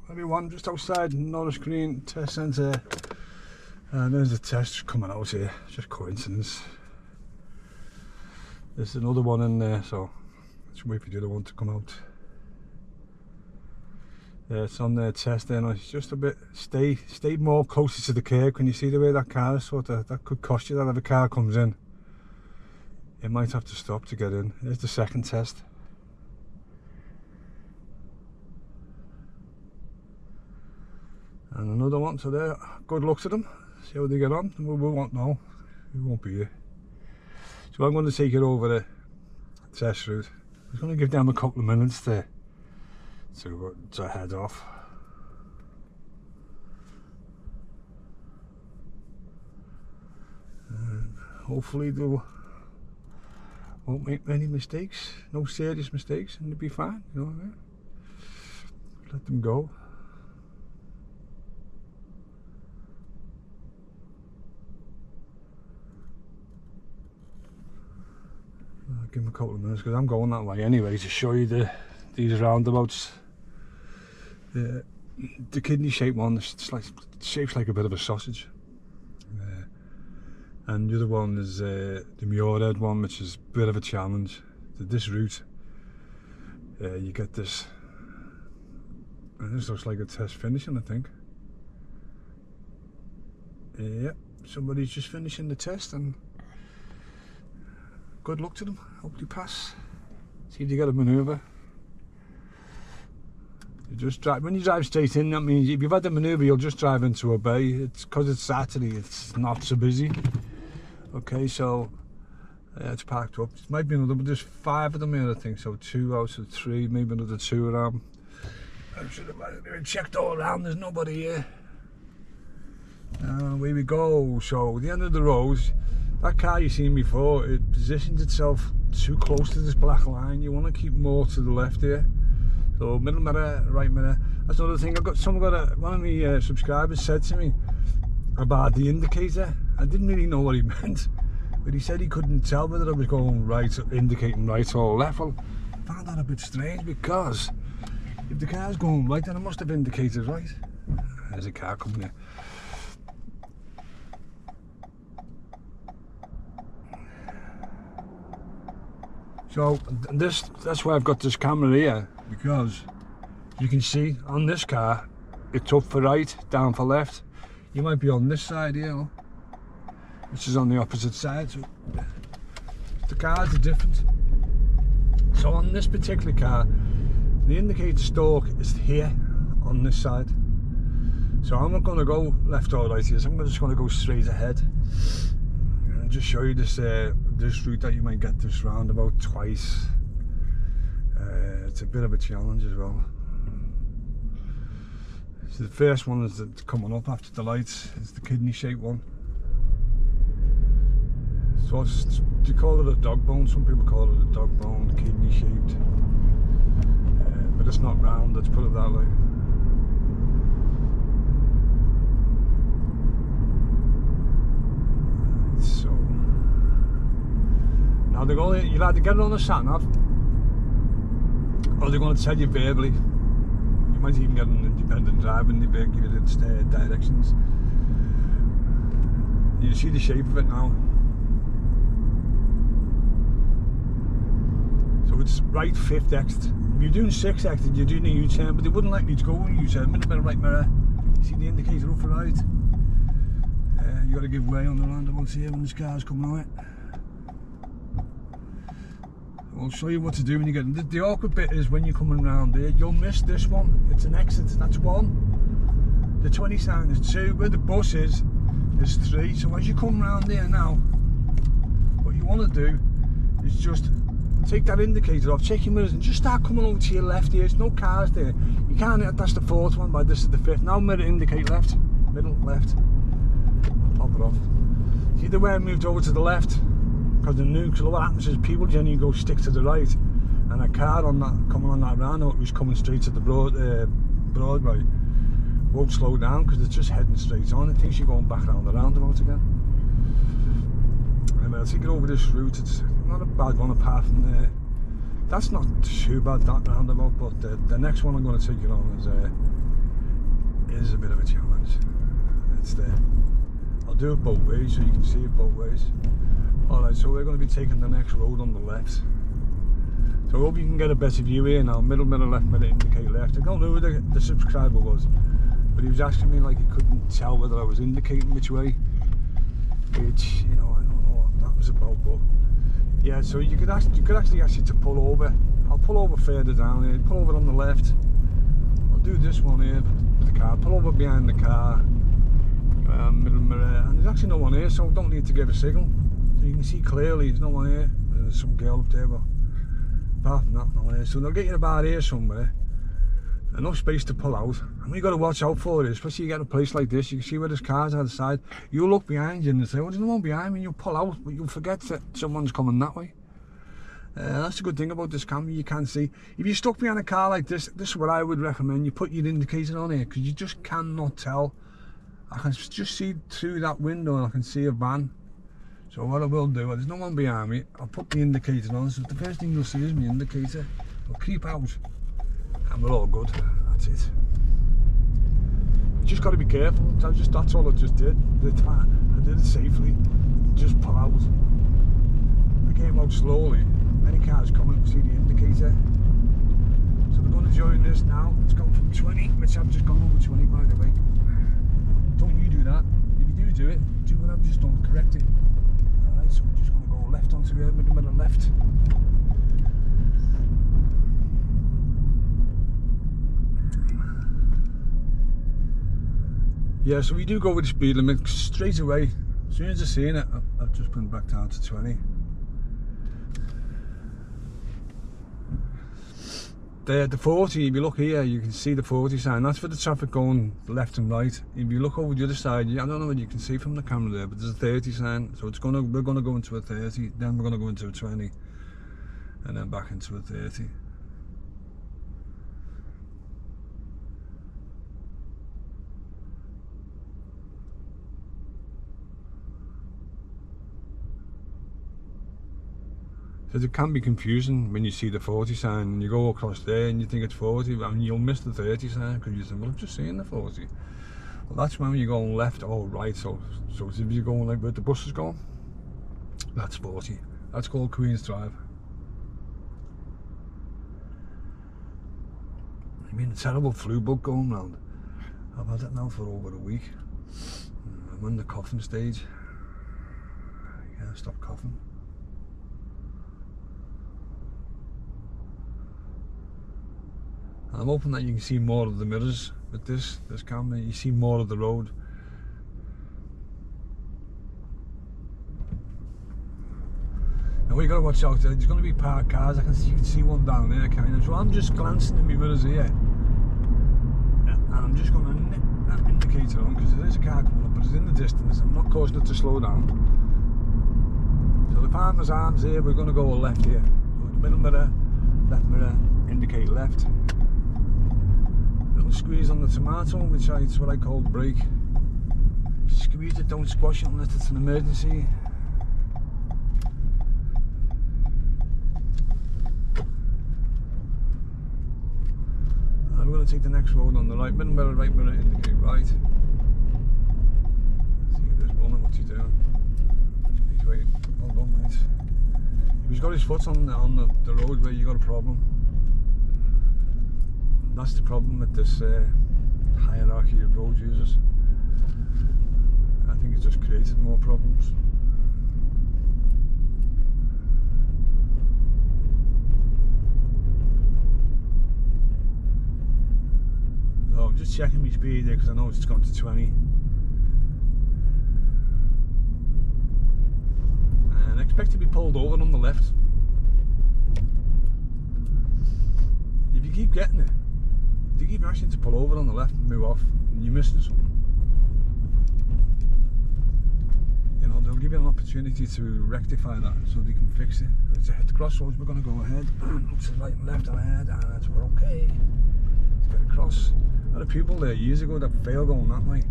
everyone, just outside Norris Green test centre, and there's a test coming out here. Just coincidence. There's another one in there, so let's wait for the other one to come out. Yeah, it's on their test there. It's just a bit. Stay more closer to the curb. Can you see the way that car is sort of? That could cost you that if a car comes in. It might have to stop to get in. Here's the second test. And another one, so there. Good luck to them. See how they get on. We won't know. We won't be here. So I'm going to take it over the test route. I'm going to give them a couple of minutes to head off. And hopefully they won't make many mistakes, no serious mistakes, and they'll be fine, you know what I mean? Let them go. I'll give them a couple of minutes because I'm going that way anyway to show you these roundabouts. The kidney shaped one, it's like shaped like a bit of a sausage. And the other one is the Muirhead one, which is a bit of a challenge. This route, you get this, and this looks like a test finishing, I think. Yeah, somebody's just finishing the test, and good luck to them. Hope they pass. See if they get a manoeuvre. You just drive, when you drive straight in, that means if you've had the manoeuvre, you'll just drive into a bay. It's because it's Saturday, it's not so busy. Okay, so it's parked up. It might be another, but there's 5 of them here, I think. So 2 out of 3, maybe another 2 around. I should have checked all around. There's nobody here. Away we go. So the end of the road. That car you've seen before, it positions itself too close to this black line. You want to keep more to the left here. So middle mirror, right mirror. That's another thing. One of my subscribers said to me about the indicator. I didn't really know what he meant, but he said he couldn't tell whether I was going right, indicating right or left. Well, I found that a bit strange because if the car's going right, then it must have indicated right. There's a car coming here. So that's why I've got this camera here, because you can see on this car, it's up for right, down for left. You might be on this side here, which is on the opposite side. So the cars are different. So on this particular car, the indicator stalk is here on this side. So I'm not going to go left or right here, so I'm just going to go straight ahead and just show you this route that you might get this roundabout twice. It's a bit of a challenge as well. So the first one is coming up after the lights. It's the kidney shaped one. So they call it a dog bone. Some people call it a dog bone, kidney shaped. But it's not round, let's put it that way. So now you'll either get it on the sat nav, or they're going to tell you verbally. You might even get an independent drive when they give you the directions. You see the shape of it now. So it's right 5th exit. If you're doing 6th exit, you're doing a U-turn, but they wouldn't like you to go on a U-turn. Middle mirror, right mirror. You see the indicator up for right. You got to give way on the roundabouts here when this car's coming out. I'll show you what to do when you get in. The awkward bit is when you're coming round here, you'll miss this one. It's an exit, that's 1. The 20 sign is 2. Where the bus is 3. So as you come round here now, what you want to do is just take that indicator off, check your mirrors, and just start coming over to your left here. There's no cars there. You can't, that's the 4th one, but this is the 5th. Now mirror indicate left, middle, left. Pop it off. See the way I moved over to the left? Because what happens is people generally go stick to the right, and a car coming on that roundabout who's coming straight to the Broadway won't slow down because it's just heading straight on. It thinks you're going back around the roundabout again. And I'll take it over this route. It's not a bad one apart from there. That's not too bad, that roundabout, but the next one I'm going to take it on is is a bit of a challenge. It's there. I'll do it both ways so you can see it both ways. Alright, so we're going to be taking the next road on the left. So I hope you can get a better view here now. Middle, left, middle, indicate left. I don't know who the subscriber was, but he was asking me like he couldn't tell whether I was indicating which way. Which, you know, I don't know what that was about, but yeah, so you could actually ask you to pull over. I'll pull over further down here, pull over on the left. I'll do this one here with the car, pull over behind the car, middle mirror, and there's actually no one here, so I don't need to give a signal. So you can see clearly there's no one here. There's some girl up there, but apart from that, no one here. So they'll get you about here somewhere. Enough space to pull out. And what you got to watch out for is, especially you get a place like this, you can see where there's cars on the side. You look behind you and say, well, there's no one behind me, and you'll pull out, but you'll forget that someone's coming that way. That's the good thing about this camera, you can see. If you're stuck behind a car like this, this is what I would recommend. You put your indicator on here, because you just cannot tell. I can just see through that window and I can see a van. So what I will do, there's no one behind me, I'll put the indicator on, so the first thing you'll see is my indicator. I'll keep out, and we're all good. That's it. You just got to be careful. That's all I just did. I did it safely. Just pull out. I came out slowly. Any cars coming, see the indicator. So we're going to join this now. It's gone from 20, which I've just gone over 20 by the way. Don't you do that. If you do it, do what I've just done, correct it. Alright, so we're just going to go left onto here, middle left. Yeah, so we do go with the speed limit straight away. As soon as I see it, I've just put it back down to 20. The 40, if you look here, you can see the 40 sign. That's for the traffic going left and right. If you look over the other side, I don't know what you can see from the camera there, but there's a 30 sign. So we're gonna go into a 30, then we're gonna go into a 20, and then back into a 30. Because it can be confusing when you see the 40 sign and you go across there and you think it's 40 and you'll miss the 30 sign because you think, well, I've just seen the 40. Well, that's when you're going left or right, so if you're going like where the bus is going, that's 40. That's called Queen's Drive. I mean, a terrible flu bug going round. I've had it now for over a week. I'm in the coughing stage. I can't stop coughing. I'm hoping that you can see more of the mirrors with this camera. You see more of the road. Now we got to watch out. There's going to be parked cars. You can see one down there, kind of. So I'm just glancing in my mirrors here, and I'm just going to nip that indicator on because there is a car coming up, but it's in the distance. I'm not causing it to slow down. So the farmer's arms here. We're going to go left here. So middle mirror, left mirror, indicate left. Squeeze on the tomato, which is what I call brake. Squeeze it, don't squash it unless it's an emergency. And we're going to take the next road on the right mirror, indicate right. See if there's running, what's he doing? He's waiting. Well done, mate. If he's got his foot on the road where you got a problem. That's the problem with this hierarchy of road users. I think it's just created more problems. So I'm just checking my speed there because I know it's gone to 20. And I expect to be pulled over on the left. If you keep getting it, if you keep rushing to pull over on the left and move off, and you're missing something, you know, they'll give you an opportunity to rectify that so they can fix it. It's at the crossroads, we're going to go ahead. Look to the right and left ahead, and that's we're okay. Let's get across. I had a pupil there years ago that failed going that way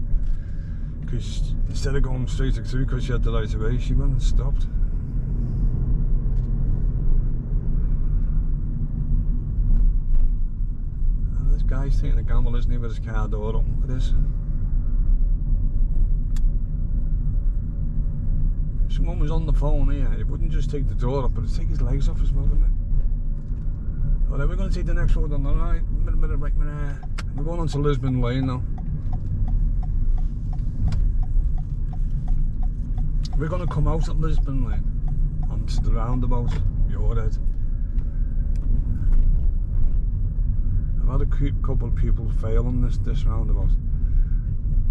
because instead of going straight through because she had the right of way, she went and stopped. guy's taking a gamble, isn't he, with his car door open? Look at this. If someone was on the phone here, it wouldn't just take the door up, but it'd take his legs off as well, wouldn't it? Alright, we're going to take the next road on the right, we're going on to Lisbon Lane now. We're going to come out at Lisbon Lane onto the roundabout, Muirhead. I've had a couple of people fail on this roundabout.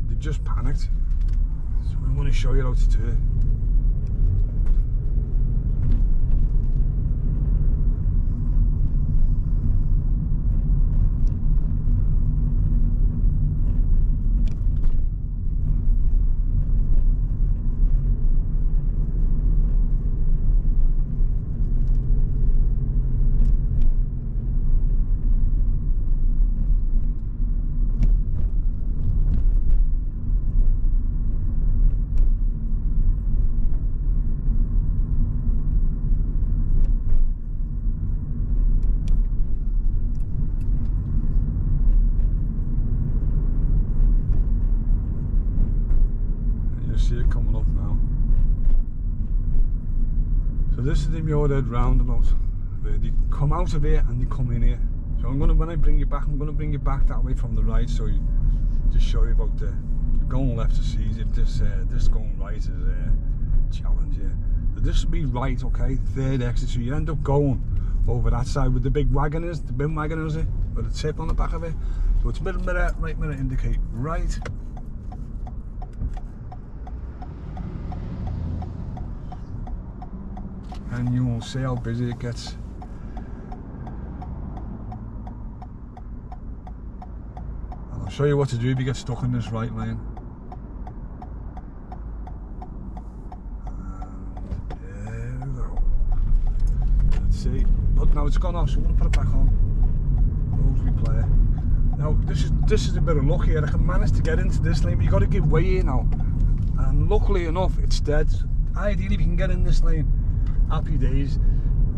They just panicked. So I want to show you how to do it. See it coming up now. So this is the Muirhead Roundabout. Where they come out of here and they come in here. So when I bring you back, I'm going to bring you back that way from the right, so you just show you about the going left to see if this going right is a challenge here. So this will be right, okay, third exit. So you end up going over that side with the big wagon is, the bin wagon is it, with a tip on the back of it. So it's middle mirror, right mirror indicate right. And you will see how busy it gets. And I'll show you what to do if you get stuck in this right lane. And there we go. Let's see. But now it's gone off, so I'm going to put it back on. Road replay. Now this is a bit of luck here. I can manage to get into this lane, but you got to give way here now. And luckily enough, it's dead. Ideally, we can get in this lane. Happy days.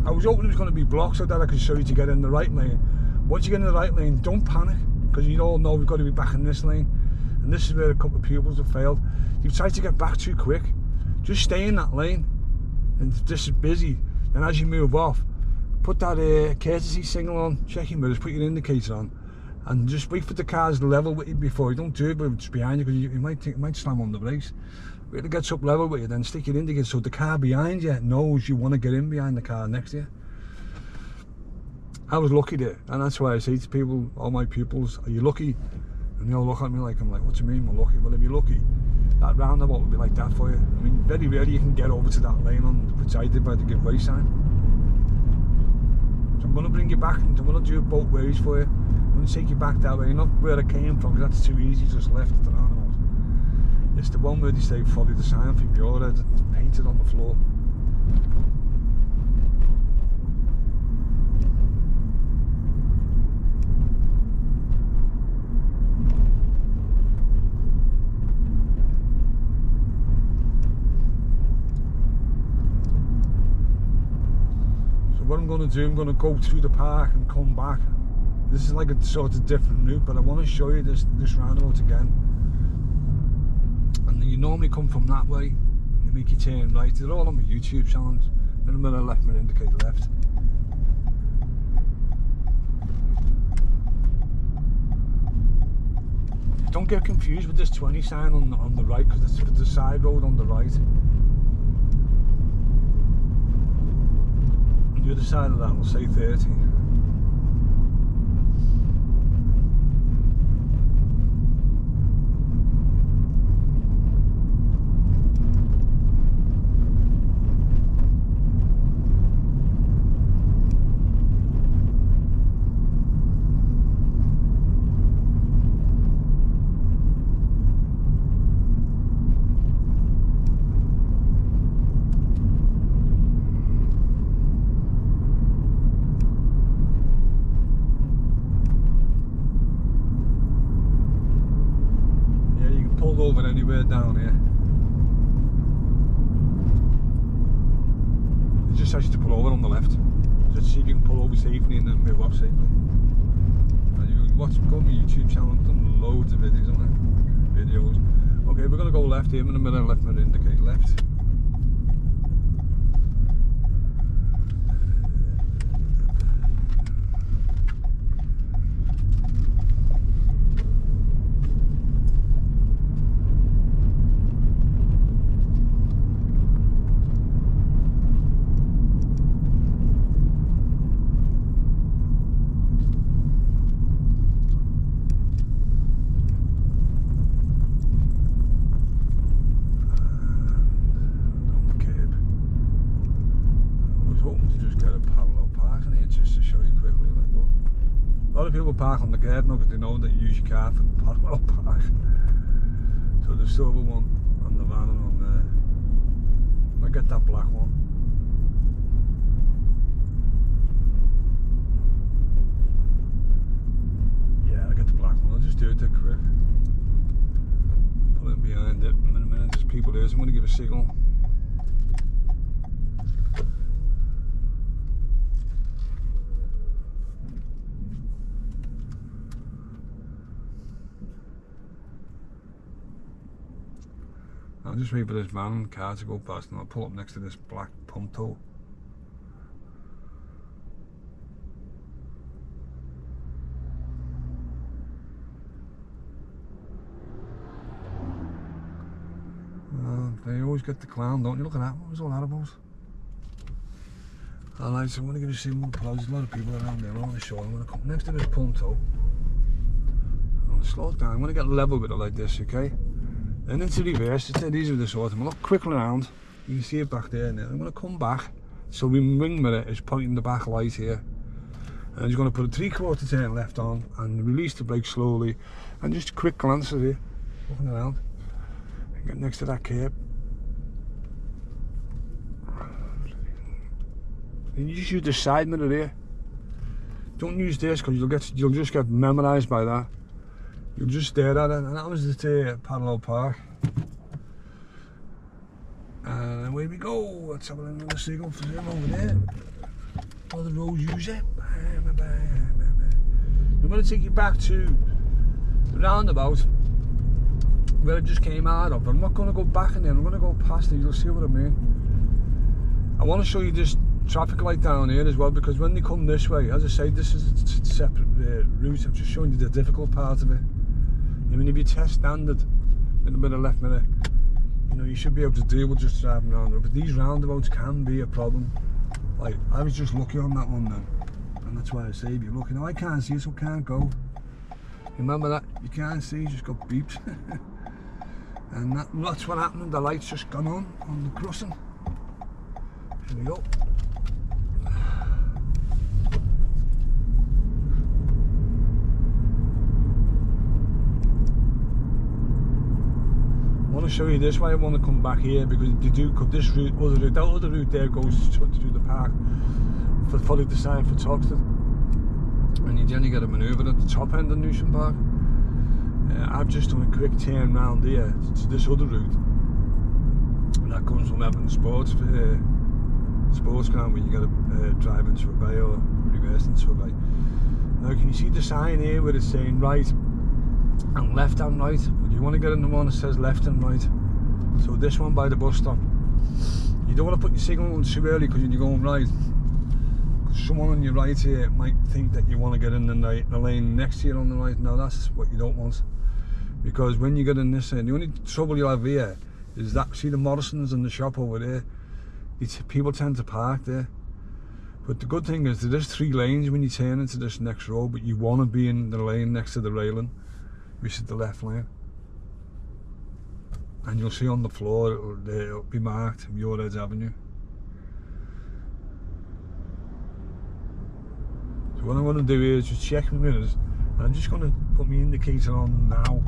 I was hoping it was going to be blocked so that I could show you to get in the right lane. Once you get in the right lane, don't panic, because you all know we've got to be back in this lane. And this is where a couple of pupils have failed. You've tried to get back too quick. Just stay in that lane. And if this is busy, then as you move off, put that courtesy signal on, check your mirrors, put your indicator on, and just wait for the cars to level with you before you. Don't do it, but it's behind you, because you might slam on the brakes. Wait till it gets up level with you, then stick your indicator so the car behind you knows you want to get in behind the car next to you. I was lucky there, and that's why I say to people, all my pupils, are you lucky? And they all look at me like, I'm like, what do you mean we're lucky? Well, if you're lucky, that roundabout will be like that for you. I mean, very rarely you can get over to that lane on which I did by the give way sign. So I'm going to bring you back, and I'm going to do it both ways for you. I'm going to take you back that way, not where I came from, because that's too easy, just left the roundabout. It's the one where they say follow the sign from Muirhead, it's painted on the floor. So what I'm going to do, I'm going to go through the park and come back. This is like a sort of different route, but I want to show you this roundabout again. And you normally come from that way, they make you turn right. They're all on my YouTube channel. Middle mirror left, mirror indicate left. Don't get confused with this 20 sign on the right, because it's the side road on the right. On the other side of that will say 30. Over anywhere down here. It just asks you to pull over on the left. Just see if you can pull over safely and then move off safely. And watch, go on my YouTube channel, I've done loads of videos on it. Okay, we're going to go left here in a minute, left might indicate left. A lot of people park on the curb now because they know that you use your car for parallel park. So there's silver one on the van and on there. I get that black one. Yeah, I get the black one. I'll just do it dead quick. Pull in behind it. In a minute, there's people there, so I'm going to give a signal. I'll just wait for this van car to go past and I'll pull up next to this black Punto. They always get the clown, don't you? Look at that, what was all that about? Alright, so I'm going to give you a signal to close. There's a lot of people around there, I want to show them. I'm going to come next to this Punto. I'm going to slow it down, I'm going to get level with it like this, okay? And into reverse, it's dead easy with this auto. I'm going to look quickly around, you can see it back there now. I'm going to come back, so my ring mirror is pointing the back light here. And I'm just going to put a 3/4 turn left on and release the brake slowly. And just a quick glance at it, looking around. And get next to that curb. And you just use the side mirror here. Don't use this because you'll just get memorised by that. You'll just stare at it, and that was the parallel park. And away we go. Let's have another signal for them over there. All the roads use it. I'm going to take you back to the roundabout where I just came out of. I'm not going to go back in there, I'm going to go past it, you'll see what I mean. I want to show you this traffic light down here as well, because when they come this way, as I say, this is a separate route. I'm just showing you the difficult part of it. I mean, if you test standard, a little bit of left mirror, you know, you should be able to deal with just driving around there. But these roundabouts can be a problem. Like, I was just lucky on that one then, and that's why I say if you're lucky. Now I can't see, so can't go. Remember that? You can't see, you just got beeps. And that's what happened. The light's just gone on the crossing. Here we go. I want to show you this way. I want to come back here because they do cut this route, that other route there goes through the park for fully designed for Toxted, and you generally get a manoeuvre at the top end of Newsham Park. I've just done a quick turn round here to this other route, and that comes from Everton Sports Ground, where you got to drive into a bay or reverse into a bay. Now can you see the sign here where it's saying right and left and right? But you want to get in the one that says left and right. So this one by the bus stop. You don't want to put your signal on too early because you're going right. Someone on your right here might think that you want to get in the lane next to you on the right. Now that's what you don't want, because when you get in this end, the only trouble you'll have here is that, see the Morrisons and the shop over there, people tend to park there. But the good thing is there is 3 lanes when you turn into this next road, but you want to be in the lane next to the railing, which is the left lane. And you'll see on the floor it'll be marked Muirhead Avenue. So what I'm going to do here is just check my mirrors, and I'm just going to put my indicator on now.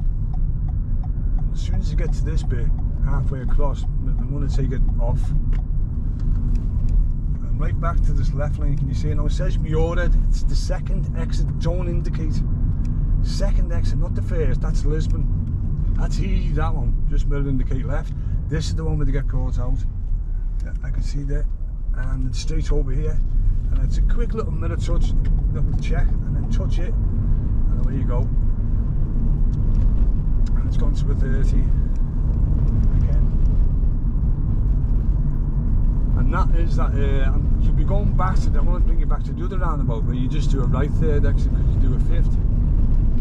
And as soon as I get to this bit, halfway across, I'm going to take it off. And right back to this left lane, can you see it now? It says Muirhead, it's the second exit, don't indicate. Second exit, not the first, that's Lisbon. That's easy, that one, just mirror indicate left. This is the one where they get caught out. Yeah, I can see that. And it's straight over here. And it's a quick little mirror touch, little check, and then touch it. And there you go. And it's gone to a 30 again. And that is that, you'll be going back to, I want to bring you back to the other roundabout where you just do a right third exit because you do a fifth.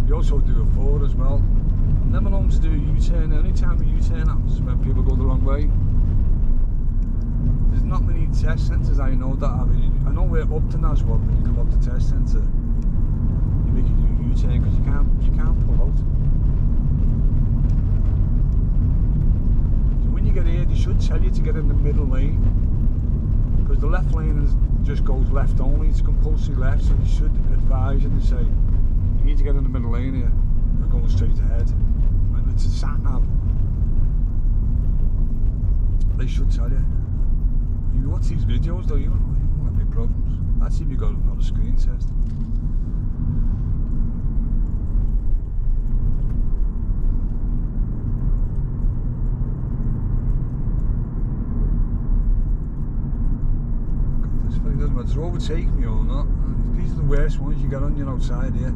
You also do a forward as well. I'm never known to do a U-turn. Any time a U-turn happens is when people go the wrong way. There's not many test centres I know that have it. I know we're Upton as well. When you come up to test centre, you make a U-turn because you can't pull out. So when you get here, they should tell you to get in the middle lane because the left lane just goes left only. It's compulsory left, so they should advise you to say you need to get in the middle lane here. We're going straight ahead. And it's a sat nav. They should tell you. You watch these videos though, you won't have any problems. That's if you got another screen test. God, this thing doesn't matter to overtake me or not. These are the worst ones you get on your outside here.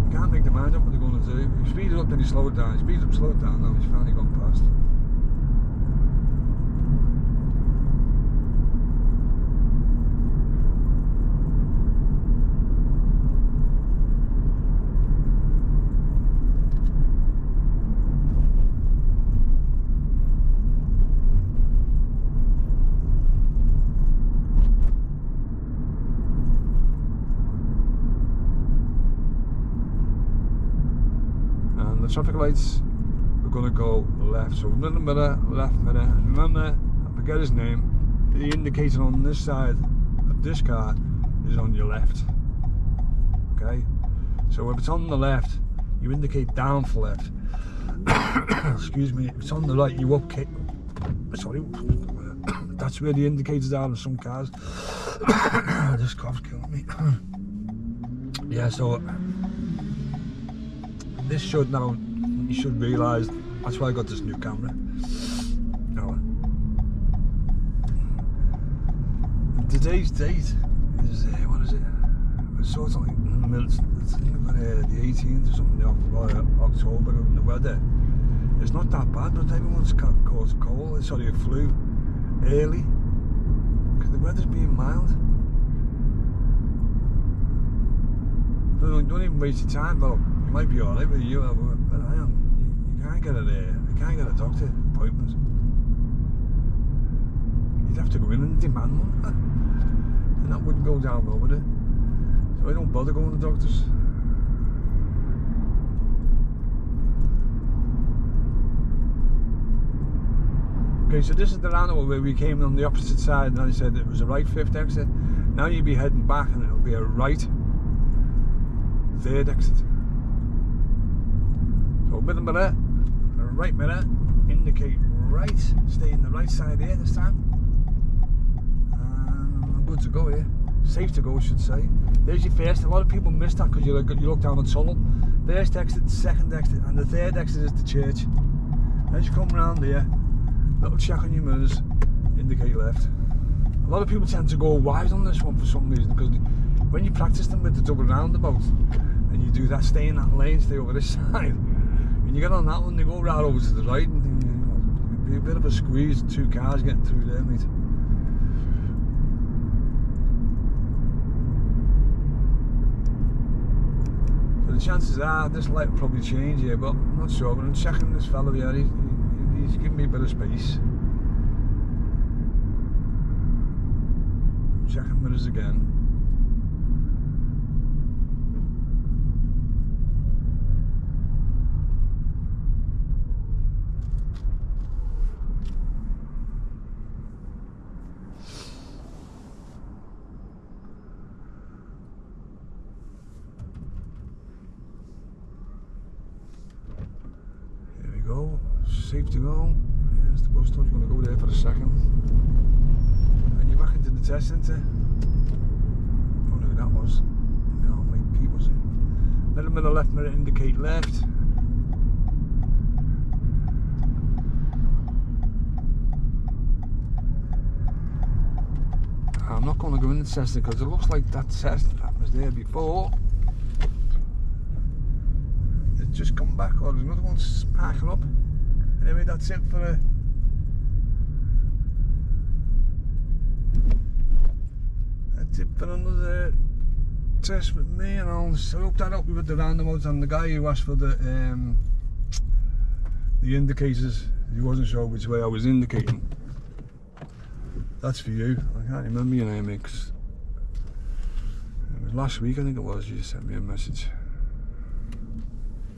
You can't make the mind up what they're going to do. If you speed it up, then you slow it down. You speed it up, slow it down. Now he's finally gone past. Traffic lights, we're going to go left, so middle mirror, left mirror, and remember, I forget his name, the indicator on this side of this car is on your left, okay, so if it's on the left, you indicate down for left, excuse me, if it's on the right, you up kick, sorry, that's where the indicators are in some cars. This cough's killing me. Yeah, so this should now, you should realise, that's why I got this new camera. Now, today's date is, what is it? It's sort of like in the middle, it's about the 18th or something of October, and the weather, it's not that bad, but everyone's caught a cold, sorry, a flu, early, because the weather's being mild. Don't even waste your time, well, you might be alright with you, but I am. You can't get you can't get a doctor appointment. You'd have to go in and demand one, and that wouldn't go down well, would it? So I don't bother going to doctors. Okay, so this is the roundabout where we came on the opposite side, and I said it was a right fifth exit. Now you'd be heading back, and it'll be a right third exit. So middle mirror, right mirror, indicate right, stay in the right side here this time. And I'm good to go here. Safe to go, I should say. There's your first. A lot of people miss that because you look down the tunnel. First exit, second exit, and the third exit is the church. As you come around here, little check on your mirrors, indicate left. A lot of people tend to go wide on this one for some reason, because when you practice them with the double roundabout, and you do that, stay in that lane, stay over this side. When you get on that one, they go right over to the right, and it'd be a bit of a squeeze, two cars getting through there, mate. So the chances are this light will probably change here, but I'm not sure. But I'm checking this fellow here, he's giving me a bit of space. I'm checking mirrors again. Go, safe to go. Yes, the bus stop's going to go there for a second. And you're back into the test centre. I don't know who that was. No, Mike Pete was it. Middle mirror, left mirror, indicate left. I'm not going to go in and test it because it looks like that test that was there before. It's just come back, or there's another one parking up. Anyway, that's it for another test with me, and I'll hook that up with the roundabouts and the guy who asked for the indicators. He wasn't sure which way I was indicating. That's for you. I can't remember your name, because it was last week I think it was, you sent me a message.